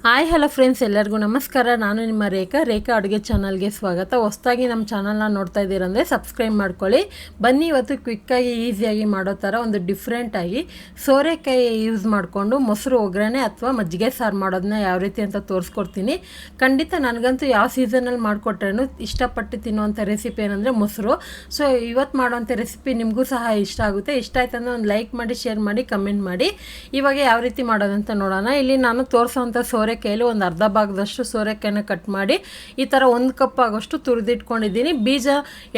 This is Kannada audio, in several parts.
ಹಾಯ್ ಹಲೋ ಫ್ರೆಂಡ್ಸ್, ಎಲ್ಲರಿಗೂ ನಮಸ್ಕಾರ. ನಾನು ನಿಮ್ಮ ರೇಖಾ ಅಡುಗೆ ಚಾನಲ್ಗೆ ಸ್ವಾಗತ. ಹೊಸದಾಗಿ ನಮ್ಮ ಚಾನಲ್ನ ನೋಡ್ತಾ ಇದ್ದೀರಂದರೆ ಸಬ್ಸ್ಕ್ರೈಬ್ ಮಾಡ್ಕೊಳ್ಳಿ. ಬನ್ನಿ, ಇವತ್ತು ಕ್ವಿಕ್ಕಾಗಿ ಈಸಿಯಾಗಿ ಮಾಡೋ ಥರ ಒಂದು ಡಿಫ್ರೆಂಟಾಗಿ ಸೋರೆಕಾಯಿ ಯೂಸ್ ಮಾಡಿಕೊಂಡು ಮೊಸರು ಒಗ್ಗರಣೆ ಅಥವಾ ಮಜ್ಜಿಗೆ ಸಾರು ಮಾಡೋದನ್ನ ಯಾವ ರೀತಿ ಅಂತ ತೋರಿಸ್ಕೊಡ್ತೀನಿ. ಖಂಡಿತ ನನಗಂತೂ ಯಾವ ಸೀಸನಲ್ಲಿ ಮಾಡಿಕೊಟ್ರೇನು ಇಷ್ಟಪಟ್ಟು ತಿನ್ನುವಂಥ ರೆಸಿಪಿ ಏನಂದರೆ ಮೊಸರು. ಸೊ ಇವತ್ತು ಮಾಡೋವಂಥ ರೆಸಿಪಿ ನಿಮಗೂ ಸಹ ಇಷ್ಟ ಆಗುತ್ತೆ. ಇಷ್ಟ ಆಯ್ತಂದರೆ ಒಂದು ಲೈಕ್ ಮಾಡಿ, ಶೇರ್ ಮಾಡಿ, ಕಮೆಂಟ್ ಮಾಡಿ. ಇವಾಗ ಯಾವ ರೀತಿ ಮಾಡೋದಂತ ನೋಡೋಣ. ಇಲ್ಲಿ ನಾನು ತೋರಿಸೋವಂಥ ಸೋರೆಕಾಯಲ್ಲಿ ಒಂದು ಅರ್ಧ ಭಾಗದಷ್ಟು ಸೋರೆಕಾಯಿನ ಕಟ್ ಮಾಡಿ ಈ ಥರ 1 ಕಪ್ ಆಗೋಷ್ಟು ತುರಿದಿಟ್ಕೊಂಡಿದ್ದೀನಿ. ಬೀಜ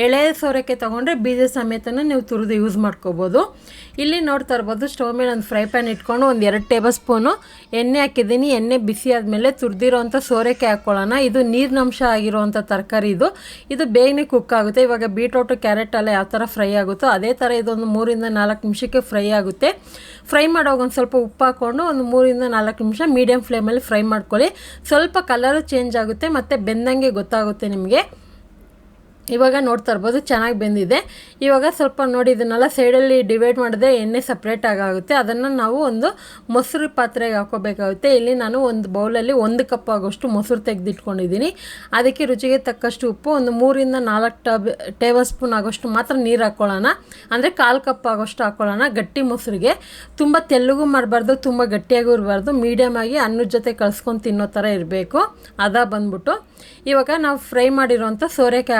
ಎಳೆ ಸೋರೆಕಾಯಿ ತೊಗೊಂಡ್ರೆ ಬೀಜ ಸಮೇತನ ನೀವು ತುರಿದು ಯೂಸ್ ಮಾಡ್ಕೋಬೋದು. ಇಲ್ಲಿ ನೋಡ್ತಾ ಇರ್ಬೋದು, ಸ್ಟವ್ ಮೇಲೆ ಒಂದು ಫ್ರೈ ಪ್ಯಾನ್ ಇಟ್ಕೊಂಡು ಒಂದು 2 ಟೇಬಲ್ ಸ್ಪೂನು ಎಣ್ಣೆ ಹಾಕಿದ್ದೀನಿ. ಎಣ್ಣೆ ಬಿಸಿ ಆದಮೇಲೆ ತುರಿದಿರೋವಂಥ ಸೋರೆಕಾಯಿ ಹಾಕ್ಕೊಳ್ಳೋಣ. ಇದು ನೀರಿನಂಶ ಆಗಿರೋವಂಥ ತರಕಾರಿ. ಇದು ಬೇಗನೆ ಕುಕ್ ಆಗುತ್ತೆ. ಇವಾಗ ಬೀಟ್ರೂಟು, ಕ್ಯಾರೆಟ್ ಎಲ್ಲ ಯಾವ ಥರ ಫ್ರೈ ಆಗುತ್ತೋ ಅದೇ ಥರ ಇದೊಂದು 3 ಇಂದ 4 ನಿಮಿಷಕ್ಕೆ ಫ್ರೈ ಆಗುತ್ತೆ. ಫ್ರೈ ಮಾಡೋವಾಗ ಒಂದು ಸ್ವಲ್ಪ ಉಪ್ಪು ಹಾಕ್ಕೊಂಡು ಒಂದು 3 ಇಂದ 4 ನಿಮಿಷ ಮೀಡಿಯಮ್ ಫ್ಲೇಮಲ್ಲಿ ಫ್ರೈ ಮಾಡ್ಕೊಳ್ಳಿ. ಸ್ವಲ್ಪ ಕಲರು ಚೇಂಜ್ ಆಗುತ್ತೆ ಮತ್ತು ಬೆಂದಂಗೆ ಗೊತ್ತಾಗುತ್ತೆ ನಿಮಗೆ. ಇವಾಗ ನೋಡ್ತಾ ಇರ್ಬೋದು, ಚೆನ್ನಾಗಿ ಬೆಂದಿದೆ. ಇವಾಗ ಸ್ವಲ್ಪ ನೋಡಿ, ಇದನ್ನೆಲ್ಲ ಸೈಡಲ್ಲಿ ಡಿವೈಡ್ ಮಾಡಿದ್ರೆ ಎಣ್ಣೆ ಸಪ್ರೇಟ್ ಆಗುತ್ತೆ. ಅದನ್ನು ನಾವು ಒಂದು ಮೊಸರು ಪಾತ್ರೆಗೆ ಹಾಕೋಬೇಕಾಗುತ್ತೆ. ಇಲ್ಲಿ ನಾನು ಒಂದು ಬೌಲಲ್ಲಿ 1 ಕಪ್ ಆಗೋಷ್ಟು ಮೊಸರು ತೆಗೆದಿಟ್ಕೊಂಡಿದ್ದೀನಿ. ಅದಕ್ಕೆ ರುಚಿಗೆ ತಕ್ಕಷ್ಟು ಉಪ್ಪು, ಒಂದು 3 ಇಂದ 4 ಟೇಬಲ್ ಸ್ಪೂನ್ ಆಗೋಷ್ಟು ಮಾತ್ರ ನೀರು ಹಾಕ್ಕೊಳ್ಳೋಣ. ಅಂದರೆ 1/4 ಕಪ್ ಆಗೋಷ್ಟು ಹಾಕ್ಕೊಳ್ಳೋಣ. ಗಟ್ಟಿ ಮೊಸರಿಗೆ ತುಂಬ ತೆಳ್ಳಗೂ ಮಾಡಬಾರ್ದು, ತುಂಬ ಗಟ್ಟಿಯಾಗೂ ಇರಬಾರ್ದು. ಮೀಡಿಯಮ್ ಆಗಿ ಅನ್ನದ ಜೊತೆ ಕಲಿಸ್ಕೊಂಡು ತಿನ್ನೋ ಥರ ಇರಬೇಕು. ಬಂದ್ಬಿಟ್ಟು ಇವಾಗ ನಾವು ಫ್ರೈ ಮಾಡಿರೋಂಥ ಸೋರೆಕಾಯಿ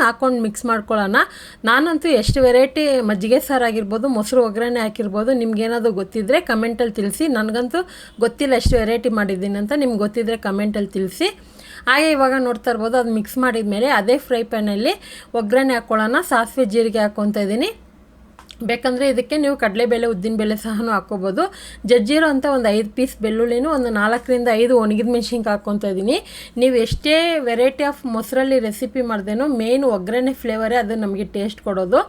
ಹಾಕ್ಕೊಂಡು ಮಿಕ್ಸ್ ಮಾಡ್ಕೊಳ್ಳೋಣ. ನಾನಂತೂ ಎಷ್ಟು ವೆರೈಟಿ ಮಜ್ಜಿಗೆ ಸಾರು ಆಗಿರ್ಬೋದು, ಮೊಸರು ಒಗ್ಗರಣೆ ಹಾಕಿರ್ಬೋದು, ನಿಮ್ಗೇನಾದರೂ ಗೊತ್ತಿದ್ದರೆ ಕಮೆಂಟಲ್ಲಿ ತಿಳಿಸಿ. ನನಗಂತೂ ಗೊತ್ತಿಲ್ಲ ಎಷ್ಟು ವೆರೈಟಿ ಮಾಡಿದ್ದೀನಿ ಅಂತ. ನಿಮ್ಗೆ ಗೊತ್ತಿದ್ದರೆ ಕಮೆಂಟಲ್ಲಿ ತಿಳಿಸಿ. ಹಾಗೆ ಇವಾಗ ನೋಡ್ತಾ ಇರ್ಬೋದು, ಅದು ಮಿಕ್ಸ್ ಮಾಡಿದ ಮೇಲೆ ಅದೇ ಫ್ರೈ ಪ್ಯಾನಲ್ಲಿ ಒಗ್ಗರಣೆ ಹಾಕ್ಕೊಳ್ಳೋಣ. ಸಾಸಿವೆ, ಜೀರಿಗೆ ಹಾಕ್ಕೊತಾ ಇದ್ದೀನಿ. ಬೇಕಂದರೆ ಇದಕ್ಕೆ ನೀವು ಕಡಲೆಬೇಳೆ, ಉದ್ದಿನಬೇಳೆ ಸಹ ಹಾಕ್ಕೋಬೋದು. ಜಜ್ಜಿರೋ ಅಂತ ಒಂದು 5 ಪೀಸ್ ಬೆಳ್ಳುಳ್ಳಿನೂ, ಒಂದು 4 ಇಂದ 5 ಒಣಗಿದ ಮೆಣಸಿನ್ಕಾಯಿ ಹಾಕ್ಕೊತಾ ಇದ್ದೀನಿ. ನೀವು ಎಷ್ಟೇ ವೆರೈಟಿ ಆಫ್ ಮೊಸರಲ್ಲಿ ರೆಸಿಪಿ ಮಾಡ್ದೇನೋ ಮೇನ್ ಒಗ್ಗರಣೆ ಫ್ಲೇವರೇ ಅದು ನಮಗೆ ಟೇಸ್ಟ್ ಕೊಡೋದು.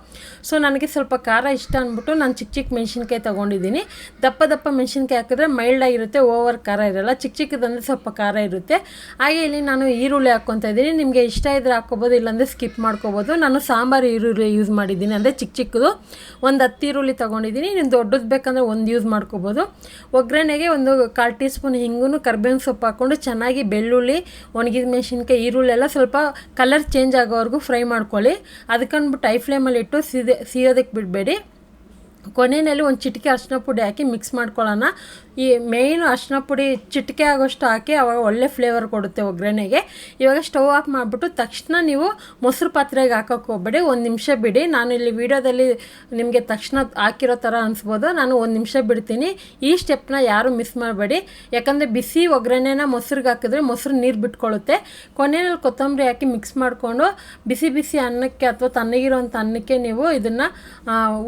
ಸೊ ನನಗೆ ಸ್ವಲ್ಪ ಖಾರ ಇಷ್ಟ ಅಂದ್ಬಿಟ್ಟು ನಾನು ಚಿಕ್ಕ ಮೆಣಸಿನ್ಕಾಯಿ ತೊಗೊಂಡಿದ್ದೀನಿ. ದಪ್ಪ ಮೆಣಸಿನ್ಕಾಯಿ ಹಾಕಿದ್ರೆ ಮೈಲ್ಡ್ ಆಗಿರುತ್ತೆ, ಓವರ್ ಖಾರ ಇರೋಲ್ಲ. ಚಿಕ್ಕದಂದರೆ ಸ್ವಲ್ಪ ಖಾರ ಇರುತ್ತೆ. ಹಾಗೆ ಇಲ್ಲಿ ನಾನು ಈರುಳ್ಳಿ ಹಾಕ್ಕೊತಾ ಇದ್ದೀನಿ. ನಿಮಗೆ ಇಷ್ಟ ಇದ್ದರೆ ಹಾಕ್ಕೋಬೋದು, ಇಲ್ಲಾಂದರೆ ಸ್ಕಿಪ್ ಮಾಡ್ಕೋಬೋದು. ನಾನು ಸಾಂಬಾರು ಈರುಳ್ಳಿ ಯೂಸ್ ಮಾಡಿದ್ದೀನಿ, ಅಂದರೆ ಚಿಕ್ಕದು. ಒಂದು 10 ಈರುಳ್ಳಿ ತೊಗೊಂಡಿದ್ದೀನಿ. ನೀವು ದೊಡ್ಡದು ಬೇಕಂದರೆ ಒಂದು ಯೂಸ್ ಮಾಡ್ಕೋಬೋದು. ಒಗ್ಗರಣೆಗೆ ಒಂದು 1/4 ಟೀ ಸ್ಪೂನ್ ಹಿಂಗೂ, ಕರ್ಬೇವಿನ ಸೊಪ್ಪು ಹಾಕ್ಕೊಂಡು ಚೆನ್ನಾಗಿ ಬೆಳ್ಳುಳ್ಳಿ, ಒಣಗಿದ ಮೆಣಸಿನ್ಕಾಯಿ, ಈರುಳ್ಳಿ ಎಲ್ಲ ಸ್ವಲ್ಪ ಕಲರ್ ಚೇಂಜ್ ಆಗೋವರೆಗೂ ಫ್ರೈ ಮಾಡ್ಕೊಳ್ಳಿ. ಅದಕ್ಕಂದ್ಬಿಟ್ಟು ಹೈ ಫ್ಲೇಮಲ್ಲಿ ಇಟ್ಟು ಸಿಯೋದಕ್ಕೆ ಬಿಡಬೇಡಿ. ಕೊನೆಯಲ್ಲಿ ಒಂದು ಚಿಟಿಕೆ ಅರಿಶಿನ ಪುಡಿ ಹಾಕಿ ಮಿಕ್ಸ್ ಮಾಡ್ಕೊಳ್ಳೋಣ. ಈ ಮೇಯ್ನು ಅರಿಶಿನ ಪುಡಿ ಚಿಟಿಕೆ ಆಗೋಷ್ಟು ಹಾಕಿ ಅವಾಗ ಒಳ್ಳೆ ಫ್ಲೇವರ್ ಕೊಡುತ್ತೆ ಒಗ್ಗರಣೆಗೆ. ಇವಾಗ ಸ್ಟವ್ ಆಫ್ ಮಾಡಿಬಿಟ್ಟು ತಕ್ಷಣ ನೀವು ಮೊಸರು ಪಾತ್ರೆಗೆ ಹಾಕೋಕ್ಕೆ ಹೋಗ್ಬೇಡಿ, 1 ನಿಮಿಷ ಬಿಡಿ. ನಾನು ಇಲ್ಲಿ ವಿಡಿಯೋದಲ್ಲಿ ನಿಮಗೆ ತಕ್ಷಣ ಹಾಕಿರೋ ಥರ ಅನಿಸ್ಬೋದು. ನಾನು 1 ನಿಮಿಷ ಬಿಡ್ತೀನಿ. ಈ ಸ್ಟೆಪ್ನ ಯಾರೂ ಮಿಸ್ ಮಾಡಬೇಡಿ. ಯಾಕಂದರೆ ಬಿಸಿ ಒಗ್ಗರಣೆನ ಮೊಸರಿಗೆ ಹಾಕಿದ್ರೆ ಮೊಸರು ನೀರು ಬಿಟ್ಕೊಳ್ಳುತ್ತೆ. ಕೊನೆಯಲ್ಲಿ ಕೊತ್ತಂಬರಿ ಹಾಕಿ ಮಿಕ್ಸ್ ಮಾಡಿಕೊಂಡು ಬಿಸಿ ಅನ್ನಕ್ಕೆ ಅಥವಾ ತಣ್ಣಗಿರೋಂಥ ಅನ್ನಕ್ಕೆ ನೀವು ಇದನ್ನು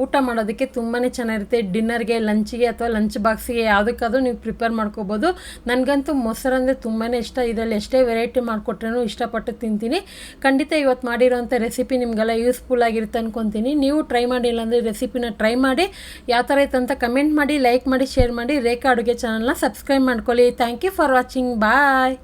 ಊಟ ಮಾಡೋದಕ್ಕೆ ತುಂಬಾ ಚೆನ್ನಾಗಿರುತ್ತೆ. ಡಿನ್ನರ್ಗೆ, ಲಂಚಿಗೆ ಅಥವಾ ಲಂಚ್ ಬಾಕ್ಸಿಗೆ ಯಾವುದಕ್ಕಾದ್ರೂ ನೀವು ಪ್ರಿಪೇರ್ ಮಾಡ್ಕೋಬೋದು. ನನಗಂತೂ ಮೊಸರು ಅಂದರೆ ತುಂಬಾ ಇಷ್ಟ. ಇದರಲ್ಲಿ ಎಷ್ಟೇ ವೆರೈಟಿ ಮಾಡಿಕೊಟ್ರೂ ಇಷ್ಟಪಟ್ಟು ತಿಂತೀನಿ. ಖಂಡಿತ ಇವತ್ತು ಮಾಡಿರೋಂಥ ರೆಸಿಪಿ ನಿಮಗೆಲ್ಲ ಯೂಸ್ಫುಲ್ ಆಗಿರುತ್ತೆ ಅಂದ್ಕೊತೀನಿ. ನೀವು ಟ್ರೈ ಮಾಡಿಲ್ಲ ಅಂದರೆ ರೆಸಿಪಿನ ಟ್ರೈ ಮಾಡಿ ಯಾವ ಥರ ಇತ್ತು ಅಂತ ಕಮೆಂಟ್ ಮಾಡಿ, ಲೈಕ್ ಮಾಡಿ, ಶೇರ್ ಮಾಡಿ. ರೇಖಾ ಅಡುಗೆ ಚಾನಲ್ನ ಸಬ್ಸ್ಕ್ರೈಬ್ ಮಾಡ್ಕೊಳ್ಳಿ. Thank you for watching. Bye.